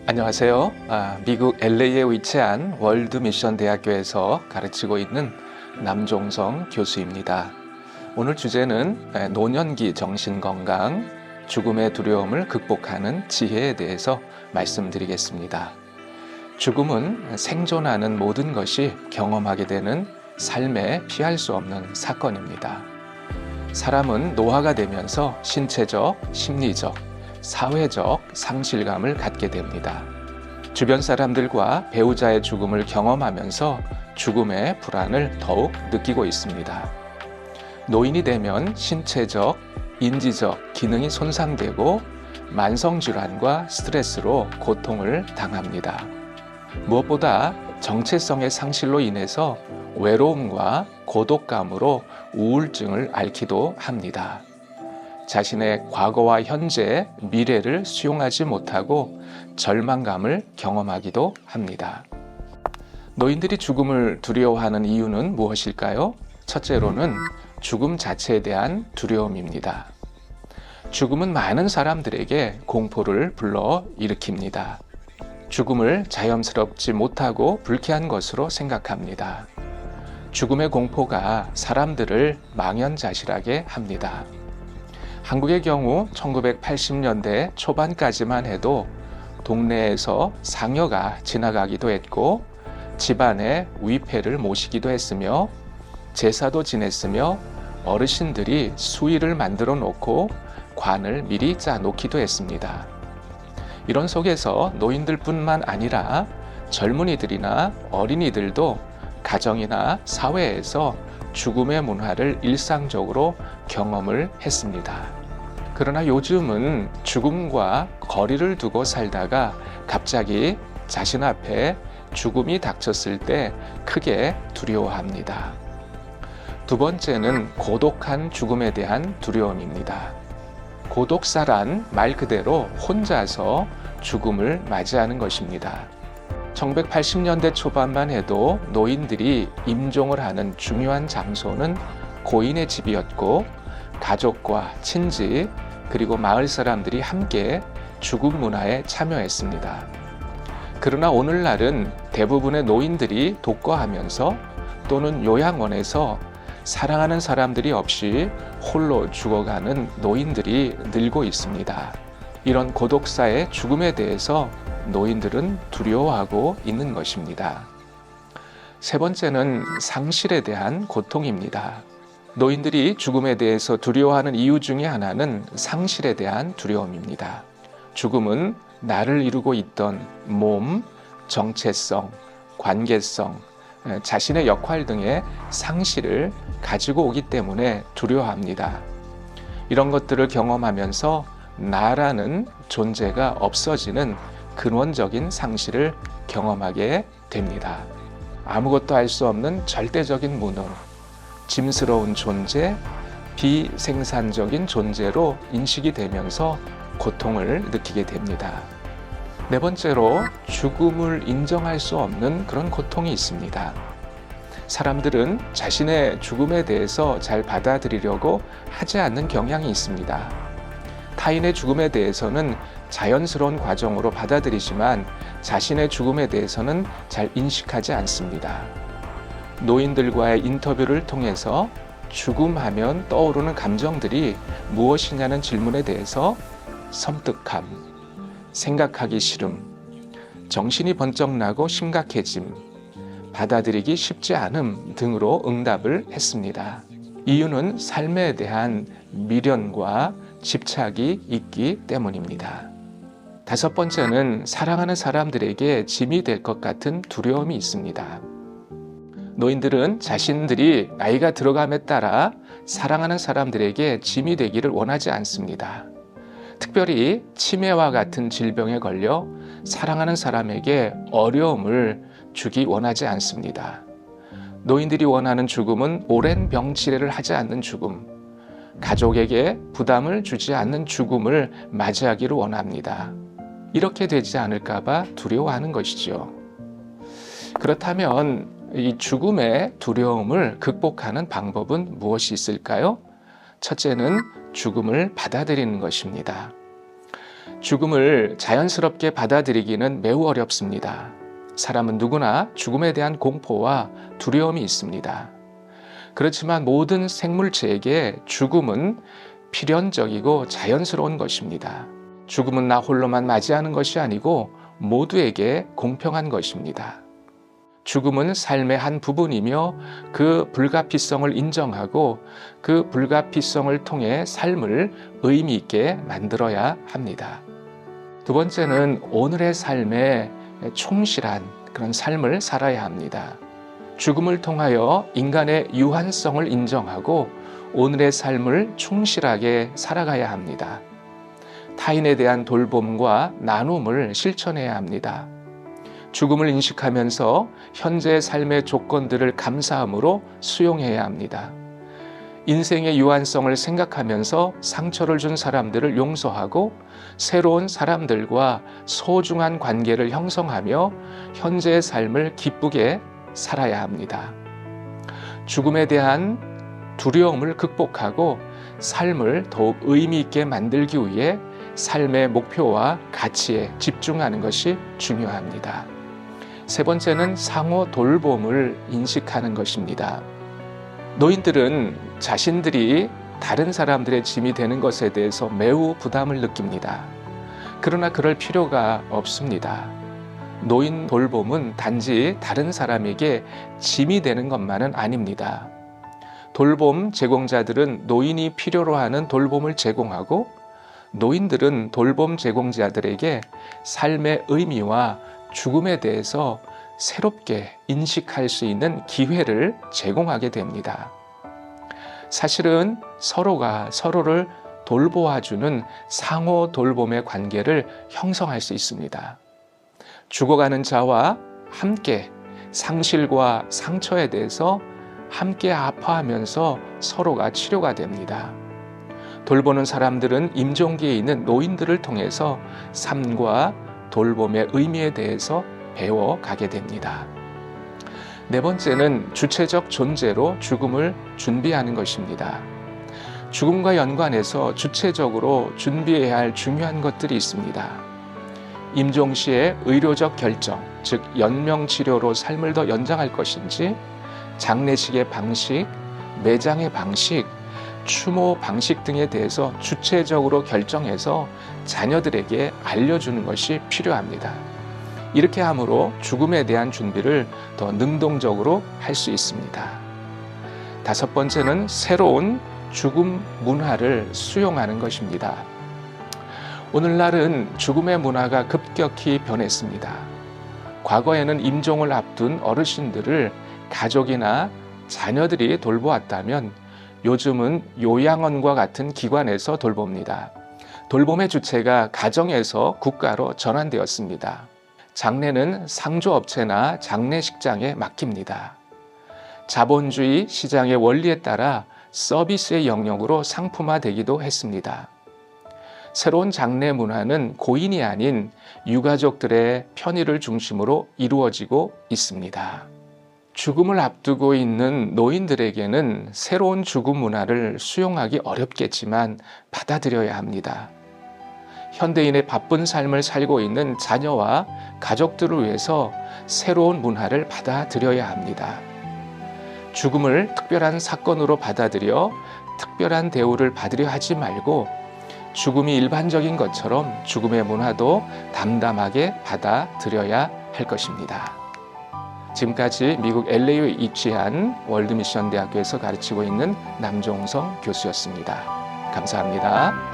안녕하세요. 미국 LA에 위치한 월드미션 대학교에서 가르치고 있는 남종성 교수입니다. 오늘 주제는 노년기 정신건강, 죽음의 두려움을 극복하는 지혜에 대해서 말씀드리겠습니다. 죽음은 생존하는 모든 것이 경험하게 되는 삶에 피할 수 없는 사건입니다. 사람은 노화가 되면서 신체적, 심리적, 사회적 상실감을 갖게 됩니다. 주변 사람들과 배우자의 죽음을 경험하면서 죽음의 불안을 더욱 느끼고 있습니다. 노인이 되면 신체적, 인지적 기능이 손상되고 만성질환과 스트레스로 고통을 당합니다. 무엇보다 정체성의 상실로 인해서 외로움과 고독감으로 우울증을 앓기도 합니다. 자신의 과거와 현재, 미래를 수용하지 못하고 절망감을 경험하기도 합니다. 노인들이 죽음을 두려워하는 이유는 무엇일까요? 첫째로는 죽음 자체에 대한 두려움입니다. 죽음은 많은 사람들에게 공포를 불러일으킵니다. 죽음을 자연스럽지 못하고 불쾌한 것으로 생각합니다. 죽음의 공포가 사람들을 망연자실하게 합니다. 한국의 경우 1980년대 초반까지만 해도 동네에서 상여가 지나가기도 했고 집안에 위패를 모시기도 했으며 제사도 지냈으며 어르신들이 수의를 만들어 놓고 관을 미리 짜 놓기도 했습니다. 이런 속에서 노인들뿐만 아니라 젊은이들이나 어린이들도 가정이나 사회에서 죽음의 문화를 일상적으로 경험을 했습니다. 그러나 요즘은 죽음과 거리를 두고 살다가 갑자기 자신 앞에 죽음이 닥쳤을 때 크게 두려워합니다. 두 번째는 고독한 죽음에 대한 두려움입니다. 고독사란 말 그대로 혼자서 죽음을 맞이하는 것입니다. 1980년대 초반만 해도 노인들이 임종을 하는 중요한 장소는 고인의 집이었고 가족과 친지 그리고 마을 사람들이 함께 죽음 문화에 참여했습니다. 그러나 오늘날은 대부분의 노인들이 독거하면서 또는 요양원에서 사랑하는 사람들이 없이 홀로 죽어가는 노인들이 늘고 있습니다. 이런 고독사의 죽음에 대해서 노인들은 두려워하고 있는 것입니다. 세 번째는 상실에 대한 고통입니다. 노인들이 죽음에 대해서 두려워하는 이유 중에 하나는 상실에 대한 두려움입니다. 죽음은 나를 이루고 있던 몸, 정체성, 관계성, 자신의 역할 등의 상실을 가지고 오기 때문에 두려워합니다. 이런 것들을 경험하면서 나라는 존재가 없어지는 근원적인 상실을 경험하게 됩니다. 아무것도 할 수 없는 절대적인 무능, 짐스러운 존재, 비생산적인 존재로 인식이 되면서 고통을 느끼게 됩니다. 네 번째로 죽음을 인정할 수 없는 그런 고통이 있습니다. 사람들은 자신의 죽음에 대해서 잘 받아들이려고 하지 않는 경향이 있습니다. 타인의 죽음에 대해서는 자연스러운 과정으로 받아들이지만 자신의 죽음에 대해서는 잘 인식하지 않습니다. 노인들과의 인터뷰를 통해서 죽음하면 떠오르는 감정들이 무엇이냐는 질문에 대해서 섬뜩함, 생각하기 싫음, 정신이 번쩍 나고 심각해짐, 받아들이기 쉽지 않음 등으로 응답을 했습니다. 이유는 삶에 대한 미련과 집착이 있기 때문입니다. 다섯 번째는 사랑하는 사람들에게 짐이 될 것 같은 두려움이 있습니다. 노인들은 자신들이 나이가 들어감에 따라 사랑하는 사람들에게 짐이 되기를 원하지 않습니다. 특별히 치매와 같은 질병에 걸려 사랑하는 사람에게 어려움을 주기 원하지 않습니다. 노인들이 원하는 죽음은 오랜 병치레를 하지 않는 죽음, 가족에게 부담을 주지 않는 죽음을 맞이하기를 원합니다. 이렇게 되지 않을까봐 두려워하는 것이죠. 그렇다면 이 죽음의 두려움을 극복하는 방법은 무엇이 있을까요? 첫째는 죽음을 받아들이는 것입니다. 죽음을 자연스럽게 받아들이기는 매우 어렵습니다. 사람은 누구나 죽음에 대한 공포와 두려움이 있습니다. 그렇지만 모든 생물체에게 죽음은 필연적이고 자연스러운 것입니다. 죽음은 나 홀로만 맞이하는 것이 아니고 모두에게 공평한 것입니다. 죽음은 삶의 한 부분이며 그 불가피성을 인정하고 그 불가피성을 통해 삶을 의미 있게 만들어야 합니다. 두 번째는 오늘의 삶에 충실한 그런 삶을 살아야 합니다. 죽음을 통하여 인간의 유한성을 인정하고 오늘의 삶을 충실하게 살아가야 합니다. 타인에 대한 돌봄과 나눔을 실천해야 합니다. 죽음을 인식하면서 현재의 삶의 조건들을 감사함으로 수용해야 합니다. 인생의 유한성을 생각하면서 상처를 준 사람들을 용서하고 새로운 사람들과 소중한 관계를 형성하며 현재의 삶을 기쁘게 살아야 합니다. 죽음에 대한 두려움을 극복하고 삶을 더욱 의미 있게 만들기 위해 삶의 목표와 가치에 집중하는 것이 중요합니다. 세 번째는 상호 돌봄을 인식하는 것입니다. 노인들은 자신들이 다른 사람들의 짐이 되는 것에 대해서 매우 부담을 느낍니다. 그러나 그럴 필요가 없습니다. 노인 돌봄은 단지 다른 사람에게 짐이 되는 것만은 아닙니다. 돌봄 제공자들은 노인이 필요로 하는 돌봄을 제공하고 노인들은 돌봄 제공자들에게 삶의 의미와 죽음에 대해서 새롭게 인식할 수 있는 기회를 제공하게 됩니다. 사실은 서로가 서로를 돌보아주는 상호 돌봄의 관계를 형성할 수 있습니다. 죽어가는 자와 함께 상실과 상처에 대해서 함께 아파하면서 서로가 치료가 됩니다. 돌보는 사람들은 임종기에 있는 노인들을 통해서 삶과 돌봄의 의미에 대해서 배워가게 됩니다. 네 번째는 주체적 존재로 죽음을 준비하는 것입니다. 죽음과 연관해서 주체적으로 준비해야 할 중요한 것들이 있습니다. 임종 시의 의료적 결정, 즉 연명치료로 삶을 더 연장할 것인지, 장례식의 방식, 매장의 방식, 추모 방식 등에 대해서 주체적으로 결정해서 자녀들에게 알려주는 것이 필요합니다. 이렇게 함으로 죽음에 대한 준비를 더 능동적으로 할 수 있습니다. 다섯 번째는 새로운 죽음 문화를 수용하는 것입니다. 오늘날은 죽음의 문화가 급격히 변했습니다. 과거에는 임종을 앞둔 어르신들을 가족이나 자녀들이 돌보았다면 요즘은 요양원과 같은 기관에서 돌봅니다. 돌봄의 주체가 가정에서 국가로 전환되었습니다. 장례는 상조업체나 장례식장에 맡깁니다. 자본주의 시장의 원리에 따라 서비스의 영역으로 상품화되기도 했습니다. 새로운 장례 문화는 고인이 아닌 유가족들의 편의를 중심으로 이루어지고 있습니다. 죽음을 앞두고 있는 노인들에게는 새로운 죽음 문화를 수용하기 어렵겠지만 받아들여야 합니다. 현대인의 바쁜 삶을 살고 있는 자녀와 가족들을 위해서 새로운 문화를 받아들여야 합니다. 죽음을 특별한 사건으로 받아들여 특별한 대우를 받으려 하지 말고 죽음이 일반적인 것처럼 죽음의 문화도 담담하게 받아들여야 할 것입니다. 지금까지 미국 LA에 위치한 월드미션 대학교에서 가르치고 있는 남종성 교수였습니다. 감사합니다.